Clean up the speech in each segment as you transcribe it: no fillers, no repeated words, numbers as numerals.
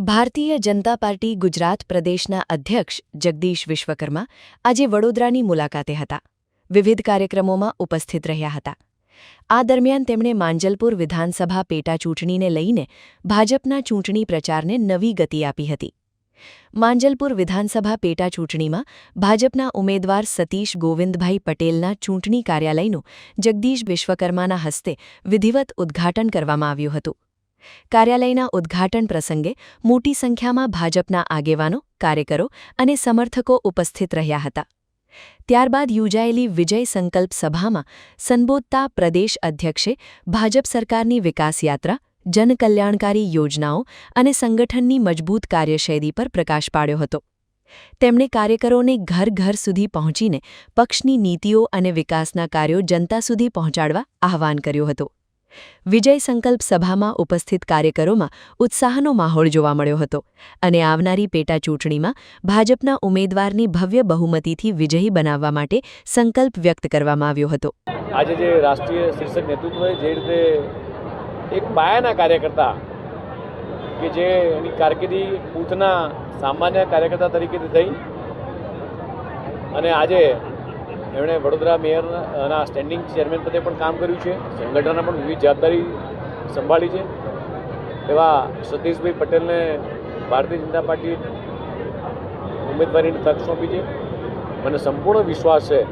Bharatiya Janata party Gujarat પ્રદેશના અધ્યક્ષ જગદીશ વિશ્વકર્મા આજે વડોદરાની મુલાકાતે હતા. વિવિધ કાર્યક્રમોમાં ઉપસ્થિત રહ્યા હતા. આ દરમિયાન તેમણે માંજલપુર વિધાનસભા પેટાચૂંટણીને લઈને ભાજપના ચૂંટણી પ્રચારને નવી ગતિ આપી હતી. માંજલપુર વિધાનસભા પેટાચૂંટણીમાં ભાજપના ઉમેદવાર સતીશ ગોવિંદભાઈ પટેલના ચૂંટણી કાર્યાલયનું જગદીશ વિશ્વકર્માના હસ્તે વિધિવત ઉદ્ઘાટન કરવામાં આવ્યું હતું. કાર્યાલયના ઉદ્ઘાટન પ્રસંગે મોટી સંખ્યામાં ભાજપના આગેવાનો, કાર્યકરો અને સમર્થકો ઉપસ્થિત રહ્યા હતા. ત્યારબાદ યોજાયેલી વિજય સંકલ્પ સભામાં સંબોધતા પ્રદેશ અધ્યક્ષે ભાજપ સરકારની વિકાસયાત્રા, જનકલ્યાણકારી યોજનાઓ અને સંગઠનની મજબૂત કાર્યશૈલી પર પ્રકાશ પાડ્યો હતો. તેમણે કાર્યકરોને ઘર ઘર સુધી પહોંચીને પક્ષની નીતિઓ અને વિકાસના કાર્યો જનતા સુધી પહોંચાડવા આહ્વાન કર્યું હતું. વિજય સંકલ્પ સભામાં ઉપસ્થિત કાર્યકરોમાં ઉત્સાહનો માહોલ જોવા મળ્યો હતો અને આવનારી પેટાચૂંટણીમાં ભાજપના ઉમેદવારની ભવ્ય બહુમતીથી વિજયી બનાવવા માટે સંકલ્પ વ્યક્ત કરવામાં આવ્યો હતો. આજે જે રાષ્ટ્રીય શીર્ષક નેતૃત્વએ જે રીતે એક પાયાના કાર્યકર્તા કે જે એની કારકિર્દી બૂથના સામાન્ય કાર્યકર્તા તરીકેથી થઈ અને આજે એમણે વડોદરા મેયરના સ્ટેન્ડિંગ ચેરમેન પદે પણ કામ કર્યું છે, સંગઠનના પણ વિવિધ જવાબદારી સંભાળી છે. એવા સતીશભાઈ પટેલને ભારતીય જનતા પાર્ટી ઉમેદવારીની તક સોંપી છે. મને સંપૂર્ણ વિશ્વાસ છે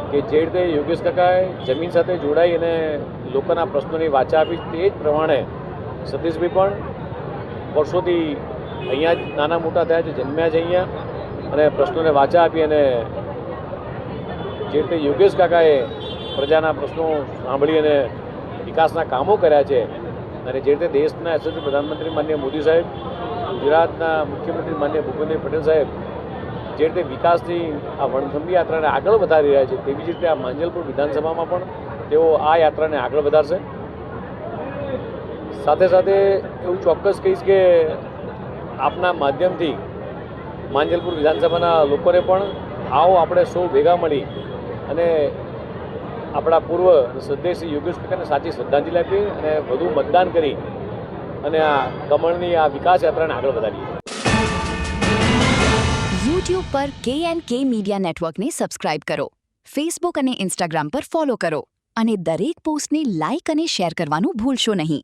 કે જે રીતે યોગેશ કાકાએ જમીન સાથે જોડાઈ અને લોકોના પ્રશ્નોની વાચા આપી તે જ પ્રમાણે સતીશભાઈ પણ વર્ષોથી અહીંયા જ નાના મોટા થયા છે, જન્મ્યા છે અહીંયા અને પ્રશ્નોને વાચા આપી અને જે રીતે યોગેશ કાકાએ પ્રજાના પ્રશ્નો સાંભળી અને વિકાસના કામો કર્યા છે અને જે રીતે દેશના યશસ્વી પ્રધાનમંત્રી માનનીય મોદી સાહેબ, ગુજરાતના મુખ્યમંત્રી માનનીય ભૂપેન્દ્ર પટેલ સાહેબ જે રીતે વિકાસની આ વણથંભી યાત્રાને આગળ વધારી રહ્યા છે તેવી જ રીતે આ માંજલપુર વિધાનસભામાં પણ તેઓ આ યાત્રાને આગળ વધારશે. સાથે સાથે એવું ચોક્કસ કહીશ કે આપના માધ્યમથી માંજલપુર વિધાનસભાના લોકોને પણ આવો આપણે સૌ ભેગા મળી અને આપણા પૂર્વ શ્રદ્ધેય યોગેશ કાકાને સાચી શ્રદ્ધાંજલિ આપી અને વધુ મતદાન કરી અને આ કમળની આ વિકાસ યાત્રાને આગળ વધારીએ. YouTube પર KNK મીડિયા નેટવર્કને સબસ્ક્રાઇબ કરો, Facebook અને Instagram પર ફોલો કરો અને દરેક પોસ્ટને લાઇક અને શેર કરવાનું ભૂલશો નહીં.